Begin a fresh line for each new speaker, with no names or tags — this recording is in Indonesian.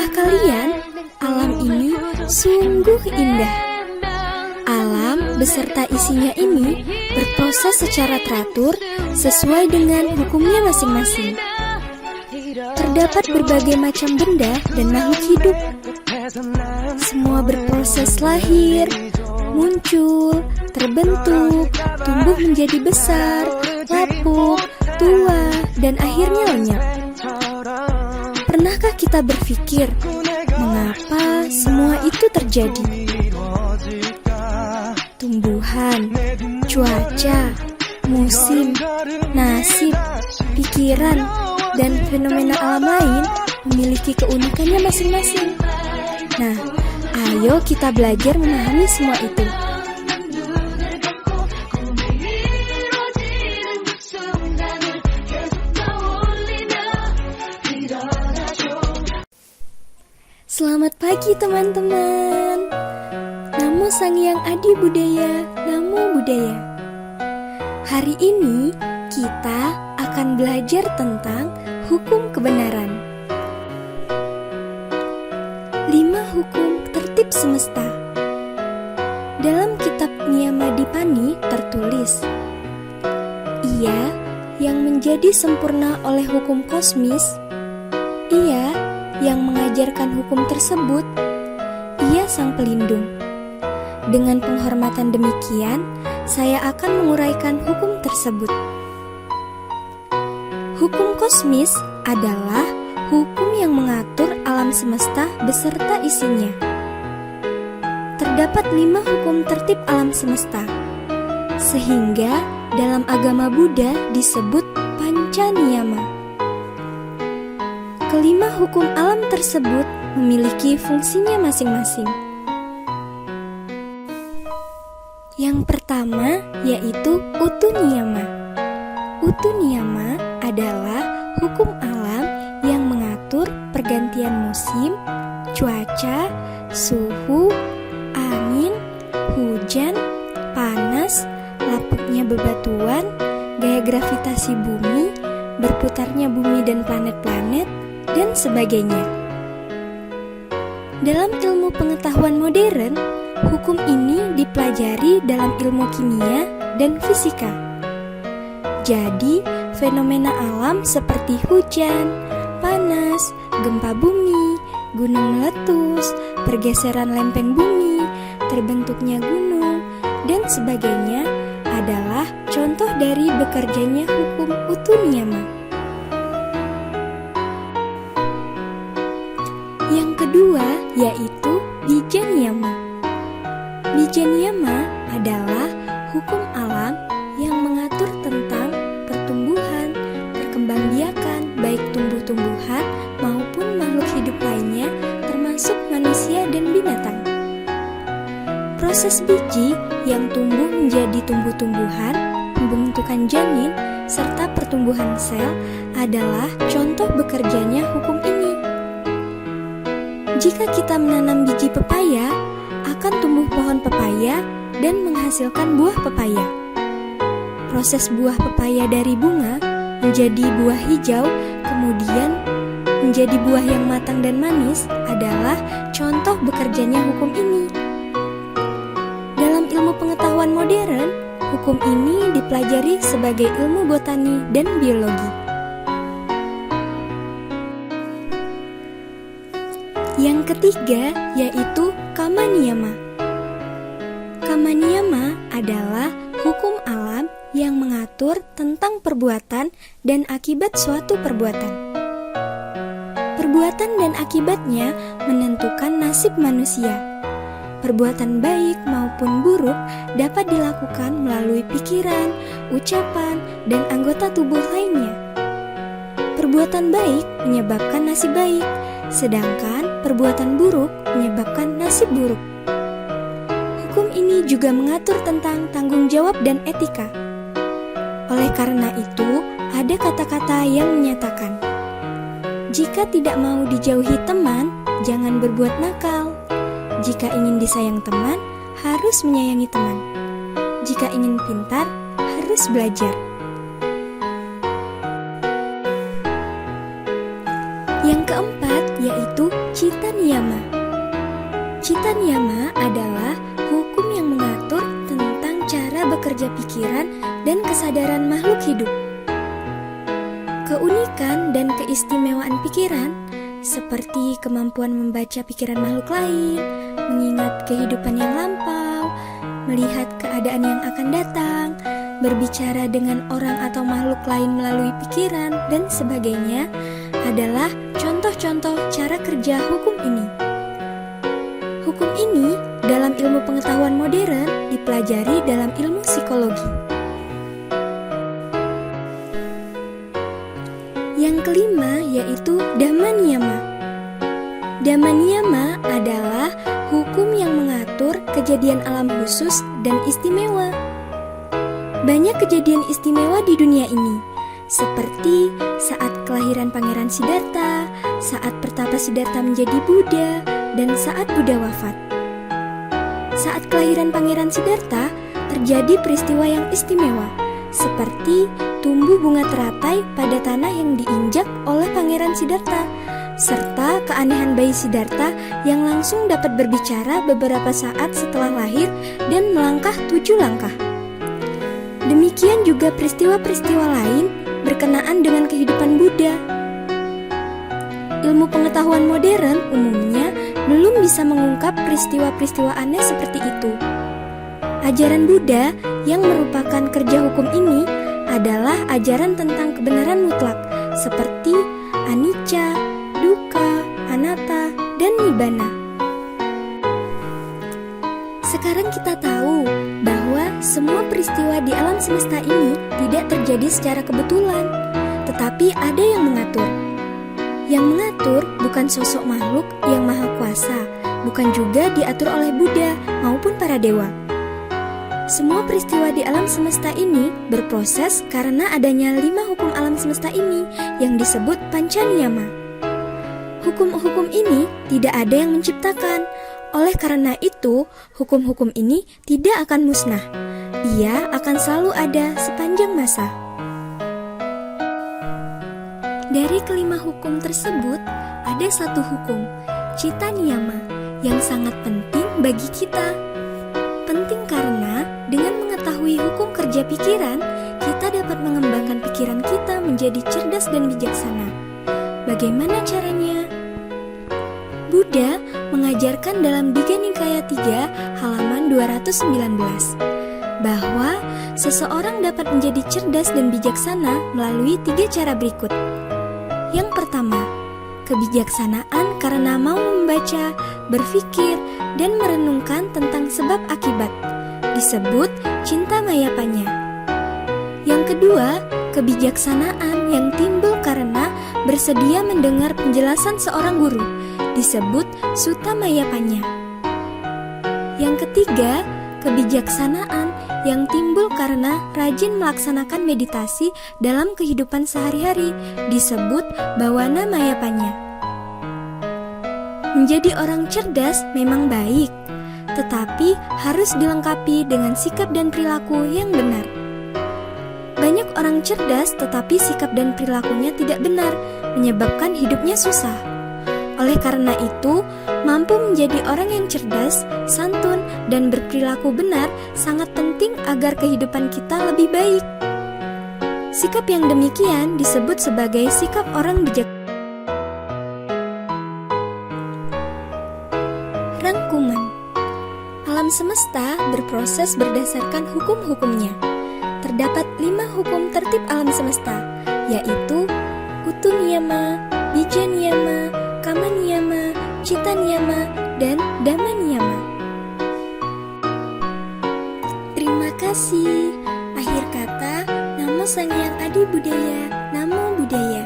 Tahukah kalian, alam ini sungguh indah. Alam beserta isinya ini berproses secara teratur sesuai dengan hukumnya masing-masing. Terdapat berbagai macam benda dan makhluk hidup. Semua berproses lahir, muncul, terbentuk, tumbuh menjadi besar, lapuk, tua, dan akhirnya lenyap. Pernahkah kita berpikir, mengapa semua itu terjadi? Tumbuhan, cuaca, musim, nasib, pikiran, dan fenomena alam lain memiliki keunikannya masing-masing. Nah, ayo kita belajar memahami semua itu. Selamat pagi teman-teman. Namo Sangyang Adi Budaya, Namo Buddhaya. Hari ini kita akan belajar tentang hukum kebenaran. 5 hukum tertib semesta. Dalam kitab Niyama-dipani tertulis, Ia yang menjadi sempurna oleh hukum kosmis, Ia yang mengajarkan hukum tersebut, Ia sang pelindung. Dengan penghormatan demikian, saya akan menguraikan hukum tersebut. Hukum kosmis adalah hukum yang mengatur alam semesta beserta isinya. Terdapat 5 hukum tertib alam semesta, sehingga dalam agama Buddha disebut panca niyama. Kelima hukum alam tersebut memiliki fungsinya masing-masing. Yang pertama yaitu utu niyama. Utu niyama adalah hukum alam yang mengatur pergantian musim, cuaca, suhu, angin, hujan, panas, lapuknya bebatuan, gaya gravitasi bumi, berputarnya bumi dan planet-planet, dan sebagainya. Dalam ilmu pengetahuan modern, hukum ini dipelajari dalam ilmu kimia dan fisika. Jadi, fenomena alam seperti hujan, panas, gempa bumi, gunung meletus, pergeseran lempeng bumi, terbentuknya gunung, dan sebagainya adalah contoh dari bekerjanya hukum utu niyama. Yang kedua yaitu bija niyama. Bija niyama adalah hukum alam yang mengatur tentang pertumbuhan, perkembangbiakan baik tumbuh-tumbuhan maupun makhluk hidup lainnya termasuk manusia dan binatang. Proses biji yang tumbuh menjadi tumbuh-tumbuhan, pembentukan janin, serta pertumbuhan sel adalah contoh bekerjanya hukum ini. Jika kita menanam biji pepaya, akan tumbuh pohon pepaya dan menghasilkan buah pepaya. Proses buah pepaya dari bunga menjadi buah hijau, kemudian menjadi buah yang matang dan manis adalah contoh bekerjanya hukum ini. Dalam ilmu pengetahuan modern, hukum ini dipelajari sebagai ilmu botani dan biologi. Yang ketiga yaitu kama niyama. Kama niyama adalah hukum alam yang mengatur tentang perbuatan dan akibat suatu perbuatan. Perbuatan dan akibatnya menentukan nasib manusia. Perbuatan baik maupun buruk dapat dilakukan melalui pikiran, ucapan, dan anggota tubuh lainnya. Perbuatan baik menyebabkan nasib baik, sedangkan perbuatan buruk menyebabkan nasib buruk. Hukum ini juga mengatur tentang tanggung jawab dan etika. Oleh karena itu, ada kata-kata yang menyatakan, jika tidak mau dijauhi teman, jangan berbuat nakal. Jika ingin disayang teman, harus menyayangi teman. Jika ingin pintar, harus belajar. Yang keempat yaitu Cita Niyama. Cita Niyama adalah hukum yang mengatur tentang cara bekerja pikiran dan kesadaran makhluk hidup. Keunikan dan keistimewaan pikiran seperti kemampuan membaca pikiran makhluk lain, mengingat kehidupan yang lampau, melihat keadaan yang akan datang, berbicara dengan orang atau makhluk lain melalui pikiran, dan sebagainya adalah contoh-contoh cara kerja hukum ini. Hukum ini dalam ilmu pengetahuan modern dipelajari dalam ilmu psikologi. Yang kelima yaitu Dhamma Niyama. Dhamma Niyama adalah hukum yang mengatur kejadian alam khusus dan istimewa. Banyak kejadian istimewa di dunia ini, seperti saat kelahiran Pangeran Siddhartha, saat pertapa Siddhartha menjadi Buddha, dan saat Buddha wafat. Saat kelahiran Pangeran Siddhartha, terjadi peristiwa yang istimewa, seperti tumbuh bunga teratai pada tanah yang diinjak oleh Pangeran Siddhartha, serta keanehan bayi Siddhartha yang langsung dapat berbicara beberapa saat setelah lahir dan melangkah 7 langkah. Demikian juga peristiwa-peristiwa lain berkenaan dengan kehidupan Buddha. Ilmu pengetahuan modern umumnya belum bisa mengungkap peristiwa-peristiwa aneh seperti itu. Ajaran Buddha yang merupakan kerja hukum ini adalah ajaran tentang kebenaran mutlak seperti anicca, dukkha, anatta, dan nibbana. Sekarang kita tahu bahwa semua peristiwa di alam semesta ini tidak terjadi secara kebetulan, tetapi ada yang mengatur. Yang mengatur bukan sosok makhluk yang maha kuasa, bukan juga diatur oleh Buddha maupun para dewa. Semua peristiwa di alam semesta ini berproses karena adanya 5 hukum alam semesta ini yang disebut Panca Niyama. Hukum-hukum ini tidak ada yang menciptakan. Oleh karena itu, hukum-hukum ini tidak akan musnah. Ia akan selalu ada sepanjang masa. Dari kelima hukum tersebut, ada satu hukum, Cita Niyama, yang sangat penting bagi kita. Penting karena dengan mengetahui hukum kerja pikiran, kita dapat mengembangkan pikiran kita menjadi cerdas dan bijaksana. Bagaimana caranya? Buddha mengajarkan dalam Digha Nikaya 3 halaman 219 bahwa seseorang dapat menjadi cerdas dan bijaksana melalui 3 cara berikut. Yang pertama, kebijaksanaan karena mau membaca, berpikir, dan merenungkan tentang sebab akibat, disebut Cinta Mayapanya. Yang kedua, kebijaksanaan yang timbul karena bersedia mendengar penjelasan seorang guru, disebut Sutta Mayapanya. Yang ketiga, kebijaksanaan yang timbul karena rajin melaksanakan meditasi dalam kehidupan sehari-hari, disebut Bhavana Mayapanya. Menjadi orang cerdas memang baik, tetapi harus dilengkapi dengan sikap dan perilaku yang benar. Banyak orang cerdas tetapi sikap dan perilakunya tidak benar, menyebabkan hidupnya susah. Oleh karena itu, mampu menjadi orang yang cerdas, santun, dan berperilaku benar sangat penting agar kehidupan kita lebih baik. Sikap yang demikian disebut sebagai sikap orang bijaksana. Rangkuman. Alam semesta berproses berdasarkan hukum-hukumnya. Terdapat 5 hukum tertib alam semesta, yaitu Utu Niyama, Bija Niyama, Kama Niyama, Cita Niyama, dan Dhamma Niyama. Terima kasih. Akhir kata, Namo Sang Hyang Adi Budaya, Namo Buddhaya.